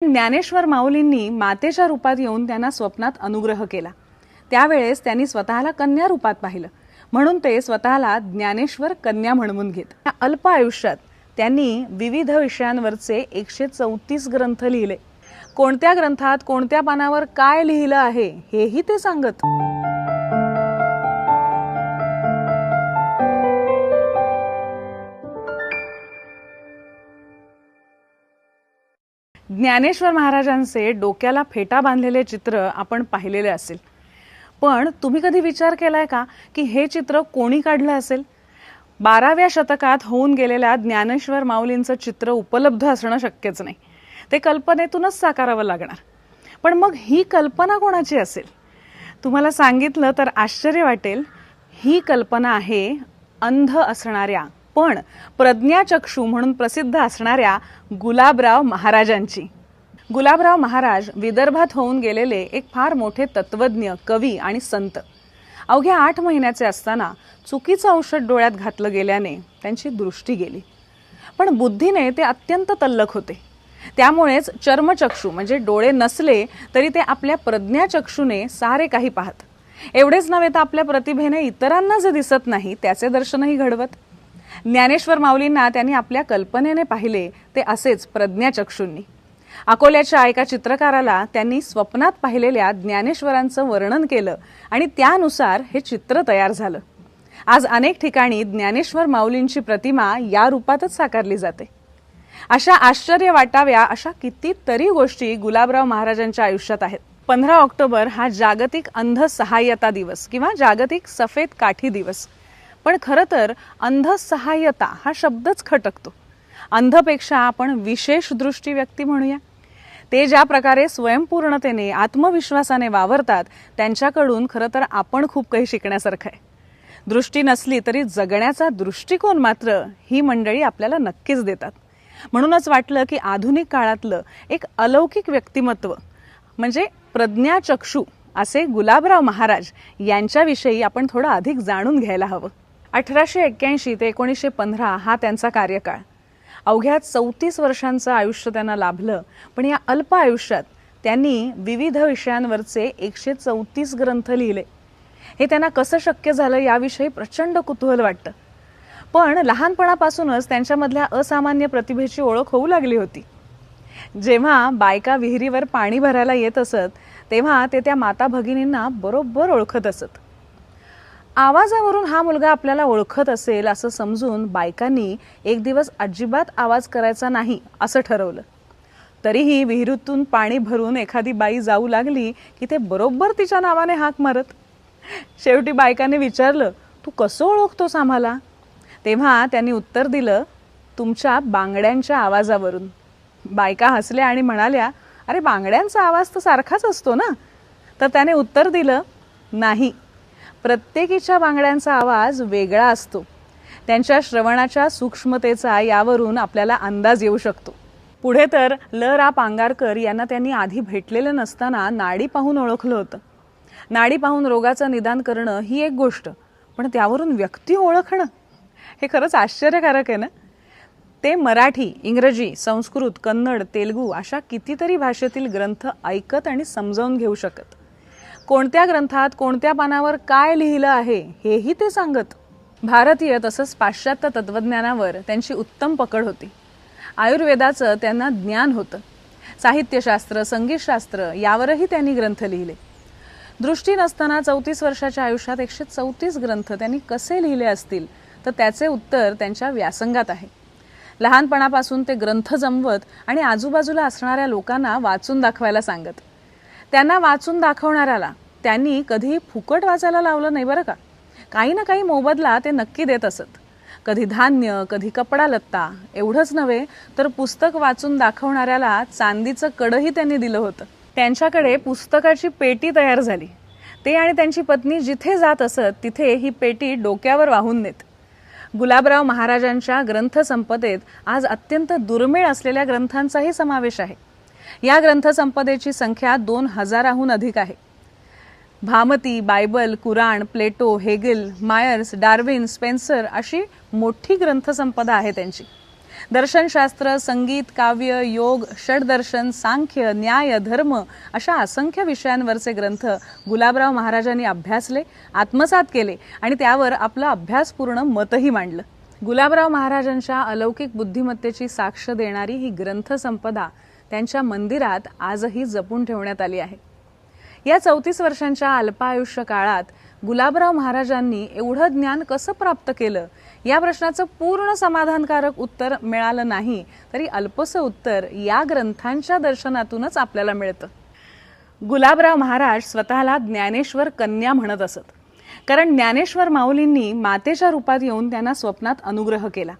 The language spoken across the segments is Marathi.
ज्ञानेश्वर माऊलींनी मातेच्या रूपात येऊन त्यांना स्वप्नात अनुग्रह केला। त्यावेळेस त्यांनी स्वतःला कन्या रूपात पाहिलं, म्हणून ते स्वतःला ज्ञानेश्वर कन्या म्हणून घेत। या अल्प आयुष्यात त्यांनी विविध विषयांवरचे 134 ग्रंथ लिहिले। कोणत्या ग्रंथात कोणत्या पानावर काय लिहिलं आहे हेही ते सांगत। ज्ञानेश्वर महाराजांचे डोक्याला फेटा बांधलेले चित्र आपण पाहिलेले असेल, पण तुम्ही कधी विचार केलाय का की हे चित्र कोणी काढलं असेल? 12व्या शतकात होऊन गेलेल्या ज्ञानेश्वर माऊलींचं चित्र उपलब्ध असणं शक्यच नाही, ते कल्पनेतूनच साकारावं लागणार। पण मग ही कल्पना कोणाची असेल? तुम्हाला सांगितलं तर आश्चर्य वाटेल। ही कल्पना आहे अंध असणाऱ्या पण प्रज्ञाचक्षू म्हणून प्रसिद्ध असणाऱ्या गुलाबराव महाराजांची। गुलाबराव महाराज विदर्भात होऊन गेलेले एक फार मोठे तत्वज्ञ, कवी आणि संत। अवघ्या 8 महिन्याचे असताना चुकीचं औषध डोळ्यात घातलं गेल्याने त्यांची दृष्टी गेली, पण बुद्धीने ते अत्यंत तल्लख होते। त्यामुळेच चर्मचक्षू म्हणजे डोळे नसले तरी ते आपल्या प्रज्ञाचक्षूने सारे काही पाहत। एवढेच नव्हे तर आपल्या प्रतिभेने इतरांना जे दिसत नाही त्याचे दर्शनही घडवत। ज्ञानेश्वर माऊलींना त्यांनी आपल्या कल्पनेने पाहिले ते असेच प्रज्ञाचक्षूंनी। अकोल्याच्या एका चित्रकाराला त्यांनी स्वप्नात पाहिलेल्या ज्ञानेश्वरांचं वर्णन केलं आणि त्यानुसार हे चित्र तयार झालं। आज अनेक ठिकाणी ज्ञानेश्वर माऊलींची प्रतिमा या रूपातच साकारली जाते। अशा आश्चर्य वाटाव्या अशा कितीतरी गोष्टी गुलाबराव महाराजांच्या आयुष्यात आहेत। 15 ऑक्टोबर हा जागतिक अंध सहाय्यता दिवस किंवा जागतिक सफेद काठी दिवस। पण खरं तर अंध सहाय्यता हा शब्दच खटकतो। अंधपेक्षा आपण विशेष दृष्टी व्यक्ती म्हणूया। ते ज्या प्रकारे स्वयंपूर्णतेने आत्मविश्वासाने वावरतात त्यांच्याकडून खरं तर आपण खूप काही शिकण्यासारखं आहे। दृष्टी नसली तरी जगण्याचा दृष्टिकोन मात्र ही मंडळी आपल्याला नक्कीच देतात। म्हणूनच वाटलं की आधुनिक काळातलं एक अलौकिक व्यक्तिमत्व म्हणजे प्रज्ञाचक्षू असे गुलाबराव महाराज यांच्याविषयी आपण थोडं अधिक जाणून घ्यायला हवं। 1881 ते 1915 हा त्यांचा कार्यकाळ। अवघ्या 34 वर्षांचं आयुष्य त्यांना लाभलं, पण या अल्प आयुष्यात त्यांनी विविध विषयांवरचे 134 ग्रंथ लिहिले। हे त्यांना कसं शक्य झालं याविषयी प्रचंड कुतूहल वाटतं। पण लहानपणापासूनच त्यांच्यामधल्या असामान्य प्रतिभेची ओळख होऊ लागली होती। जेव्हा बायका विहिरीवर पाणी भरायला येत असत तेव्हा ते त्या माता भगिनींना बरोबर ओळखत असत। आवाजावरून हा मुलगा आपल्याला ओळखत असेल असं समजून बायकांनी एक दिवस अजिबात आवाज करायचा नाही असं ठरवलं। तरीही विहिरीतून पाणी भरून एखादी बाई जाऊ लागली की ते बरोबर तिच्या नावाने हाक मारत। शेवटी बायकांनी विचारलं, तू कसं ओळखतोस आम्हाला? तेव्हा त्यांनी उत्तर दिलं, तुमच्या बांगड्यांच्या आवाजावरून। बायका हसल्या आणि म्हणाल्या, अरे बांगड्यांचा आवाज तर सारखाच असतो ना? तर त्याने उत्तर दिलं, नाही, प्रत्येकीच्या बांगड्यांचा आवाज वेगळा असतो। त्यांच्या श्रवणाच्या सूक्ष्मतेचा यावरून आपल्याला अंदाज येऊ शकतो। पुढे तर ल.रा. पांगारकर यांना त्यांनी आधी भेटलेलं नसताना नाडी पाहून ओळखलं होतं। नाडी पाहून रोगाचं निदान करणं ही एक गोष्ट, पण त्यावरून व्यक्ती ओळखणं हे खरंच आश्चर्यकारक आहे ना? ते मराठी, इंग्रजी, संस्कृत, कन्नड, तेलुगू अशा कितीतरी भाषेतील ग्रंथ ऐकत आणि समजावून घेऊ शकत। कोणत्या ग्रंथात कोणत्या पानावर काय लिहिलं आहे हेही ते सांगत। भारतीय तसंच पाश्चात्य तत्वज्ञानावर त्यांची उत्तम पकड होती। आयुर्वेदाचं त्यांना ज्ञान होतं। साहित्यशास्त्र, संगीतशास्त्र यावरही त्यांनी ग्रंथ लिहिले। दृष्टी नसताना 34 वर्षाच्या आयुष्यात 134 ग्रंथ त्यांनी कसे लिहिले असतील तर त्याचे उत्तर त्यांच्या व्यासंगात आहे। लहानपणापासून ते ग्रंथ जमवत आणि आजूबाजूला असणाऱ्या लोकांना वाचून दाखवायला सांगत। त्यांना वाचून दाखवणाऱ्याला त्यांनी कधी फुकट वाचायला लावलं नाही बरं का। काही ना काही मोबदला ते नक्की देत असत। कधी धान्य, कधी कपडा लत्ता। एवढंच नव्हे तर पुस्तक वाचून दाखवणाऱ्याला चांदीचं कडही त्यांनी दिलं होतं। त्यांच्याकडे पुस्तकाची पेटी तयार झाली। ते आणि त्यांची पत्नी जिथे जात असत तिथे ही पेटी डोक्यावर वाहून नेत। गुलाबराव महाराजांच्या ग्रंथसंपदेत आज अत्यंत दुर्मिळ असलेल्या ग्रंथांचाही समावेश आहे। या ग्रंथसंपदेची संख्या 2000हून अधिक आहे। भामती, बायबल, कुराण, प्लेटो, हेगेल, मायर्स, डार्विन, स्पेन्सर अशी मोठी ग्रंथसंपदा आहे त्यांची। दर्शनशास्त्र, संगीत, काव्य, योग, षडदर्शन, सांख्य, न्याय, धर्म अशा असंख्य विषयांवरचे ग्रंथ गुलाबराव महाराजांनी अभ्यासले, आत्मसात केले आणि त्यावर आपलं अभ्यासपूर्ण मतही मांडलं. गुलाबराव महाराजांच्या अलौकिक बुद्धिमत्तेची साक्ष देणारी ही ग्रंथसंपदा त्यांच्या मंदिरात आजही जपून ठेवण्यात आली आहे. या 34 वर्षांच्या अल्पायुष्य काळात गुलाबराव महाराजांनी एवढं ज्ञान कसं प्राप्त केलं या प्रश्नाचं पूर्ण समाधानकारक उत्तर मिळालं नाही तरी अल्पसं उत्तर या ग्रंथांच्या दर्शनातूनच आपल्याला मिळतं. गुलाबराव महाराज स्वतःला ज्ञानेश्वर कन्या म्हणत असत, कारण ज्ञानेश्वर माऊलींनी मातेच्या रूपात येऊन त्यांना स्वप्नात अनुग्रह केला.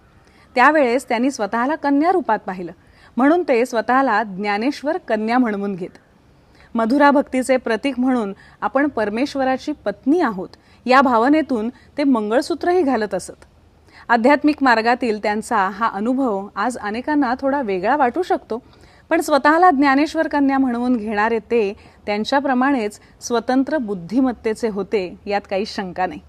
त्यावेळेस त्यांनी स्वतःला कन्या रूपात पाहिलं, म्हणून ते स्वतःला ज्ञानेश्वर कन्या म्हणवून घेत. मधुरा भक्तीचे प्रतीक म्हणून आपण परमेश्वराची पत्नी आहोत या भावनेतून ते मंगळसूत्रही घालत असत. आध्यात्मिक मार्गातील त्यांचा हा अनुभव आज अनेकांना थोडा वेगळा वाटू शकतो, पण स्वतःला ज्ञानेश्वर कन्या म्हणवून घेणारे ते त्यांच्याप्रमाणेच स्वतंत्र बुद्धिमत्तेचे होते यात काही शंका नाही.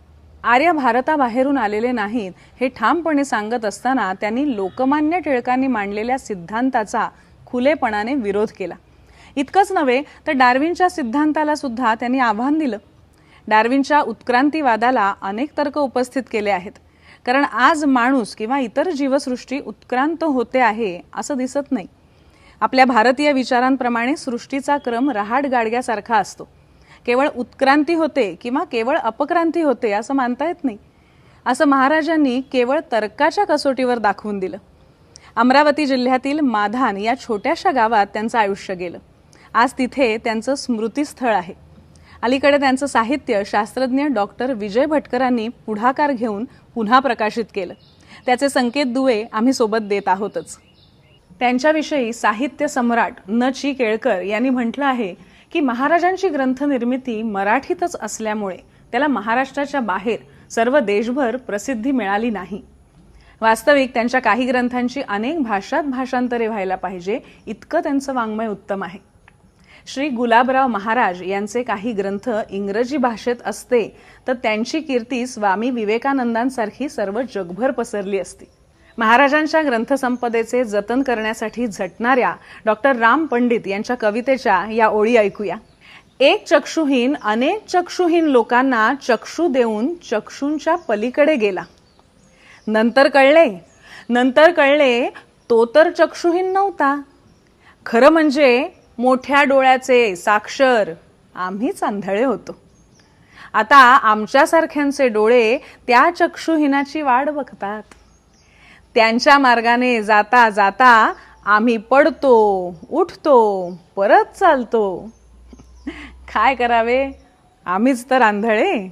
आर्य भारताबाहेरून आलेले नाहीत हे ठामपणे सांगत असताना त्यांनी लोकमान्य टिळकांनी मांडलेल्या सिद्धांताचा खुलेपणाने विरोध केला. इतकंच नव्हे तर डार्विनच्या सिद्धांताला सुद्धा त्यांनी आव्हान दिलं. डार्विनच्या उत्क्रांतीवादाला अनेक तर्क उपस्थित केले आहेत, कारण आज माणूस किंवा इतर जीवसृष्टी उत्क्रांत होते आहे असं दिसत नाही. आपल्या भारतीय विचारांप्रमाणे सृष्टीचा क्रम रहाट गाडग्यासारखा असतो. केवळ उत्क्रांती होते किंवा केवळ अपक्रांती होते असं मानता येत नाही. असं महाराजांनी केवळ तर्काच्या कसोटीवर दाखवून दिलं. अमरावती जिल्ह्यातील माधान या छोट्याशा गावात त्यांचं आयुष्य गेलं. आज तिथे त्यांचं स्मृतीस्थळ आहे. अलीकडे त्यांचं साहित्य शास्त्रज्ञ डॉक्टर विजय भटकरांनी पुढाकार घेऊन पुन्हा प्रकाशित केलं. त्याचे संकेत दुवे आम्ही सोबत देत आहोतच. त्यांच्याविषयी साहित्य सम्राट न. चि. केळकर यांनी म्हटलं आहे की महाराजांची ग्रंथनिर्मिती मराठीतच असल्यामुळे त्याला महाराष्ट्राच्या बाहेर सर्व देशभर प्रसिद्धी मिळाली नाही. वास्तविक त्यांच्या काही ग्रंथांची अनेक भाषात भाषांतरे व्हायला पाहिजे इतकं त्यांचं वाङ्मय उत्तम आहे. श्री गुलाबराव महाराज यांचे काही ग्रंथ इंग्रजी भाषेत असते तर त्यांची कीर्ती स्वामी विवेकानंदांसारखी सर्व जगभर पसरली असती. महाराजांच्या ग्रंथसंपदेचे जतन करण्यासाठी झटणाऱ्या डॉक्टर राम पंडित यांच्या कवितेच्या या ओळी ऐकूया. एक चक्षुहीन अनेक चक्षुहीन लोकांना चक्षु देऊन चक्षूंच्या पलीकडे गेला. नंतर कळले तो तर चक्षुहीन नव्हता. खरं म्हणजे मोठ्या डोळ्याचे साक्षर आम्हीच आंधळे होतो. आता आमच्यासारख्यांचे डोळे त्या चक्षुहीनाची वाट बघतात. त्यांच्या मार्गाने जाता जाता आम्ही पडतो, उठतो, परत चालतो. काय करावे, आम्हीच तर आंधळे.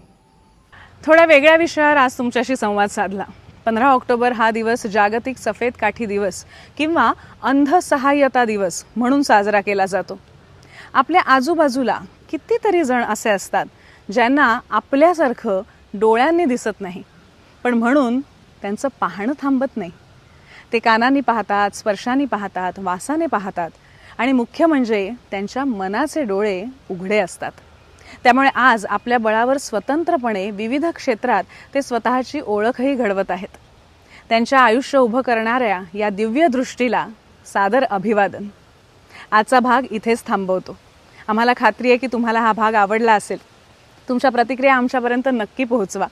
थोड्या वेगळ्या विषयावर आज तुमच्याशी संवाद साधला. 15 ऑक्टोबर हा दिवस जागतिक सफेद काठी दिवस किंवा अंध सहाय्यता दिवस म्हणून साजरा केला जातो. आपल्या आजूबाजूला कितीतरी जण असे असतात ज्यांना आपल्यासारखं डोळ्यांनी दिसत नाही, पण म्हणून त्यांचं पाहणं थांबत नाही. ते कानांनी पाहतात, स्पर्शाने पाहतात, वासाने पाहतात आणि मुख्य म्हणजे त्यांच्या मनाचे डोळे उघडे असतात. त्यामुळे आज आपल्या बळावर स्वतंत्रपणे विविध क्षेत्रात ते स्वतःची ओळखही घडवत आहेत. त्यांच्या आयुष्य उभं करणाऱ्या या दिव्य दृष्टीला सादर अभिवादन. आजचा भाग इथेच थांबवतो. आम्हाला खात्री आहे की तुम्हाला हा भाग आवडला असेल. तुमच्या प्रतिक्रिया आमच्यापर्यंत नक्की पोहोचवा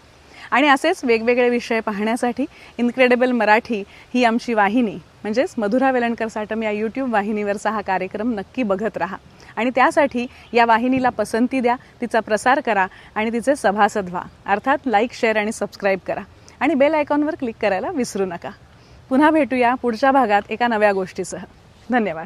आणि असेच वेगवेगळे विषय पाहण्यासाठी इनक्रेडिबल मराठी ही आमची वाहिनी म्हणजेच मधुरा वेलणकर साटम या यूट्यूब वाहिनीवरचा हा कार्यक्रम नक्की बघत राहा आणि त्यासाठी या वाहिनीला पसंती द्या, तिचा प्रसार करा आणि तिचे सभासद व्हा. अर्थात लाईक, शेअर आणि सबस्क्राईब करा आणि बेल आयकॉनवर क्लिक करायला विसरू नका. पुन्हा भेटूया पुढच्या भागात एका नव्या गोष्टीसह. धन्यवाद.